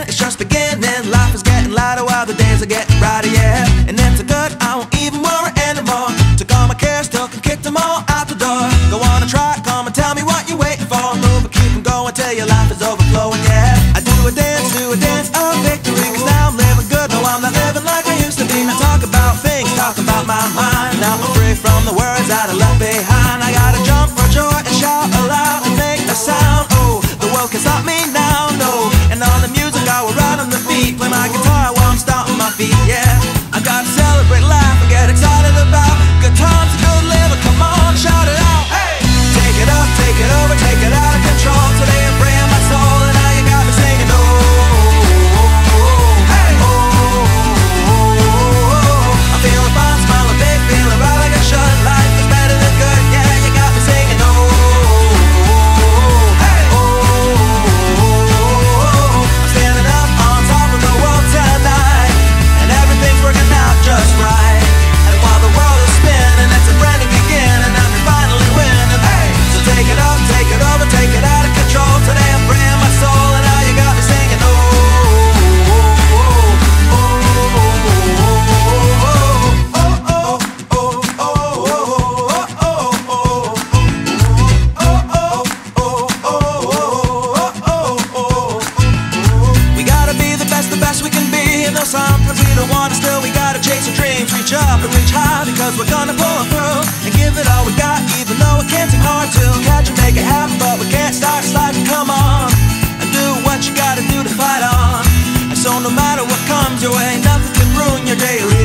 it's just beginning. Life is getting lighter while the days are getting brighter, yeah. And it's so good, I won't even worry anymore. Took all my cares, took and kicked them all out the door. Go on and try, come and tell me what you're waiting for. Move and keep them going till your life is overflowing, yeah. I do a dance of victory, cause now I'm living good. No, I'm not living like I used to be. Now talk about things, talk about my mind. Now I'm free from the words that I left behind. I gotta jump for joy and shout aloud and make a sound. Oh, the world can stop me now, no. And on the music I will ride on the beat. Play my guitar while I'm stomping my feet, yeah. I gotta celebrate life and get excited about good times and good living. Come on, shout it out, hey! Take it up, take it over, take it out of control. Today I'm freeing my soul and now you got me singing, oh. Sometimes we don't want it, still we gotta chase our dreams. Reach up and reach high because we're gonna pull through and give it all we got, even though it can seem hard to catch and make it happen. But we can't start sliding, come on and do what you gotta do to fight on. And so no matter what comes your way, nothing can ruin your daily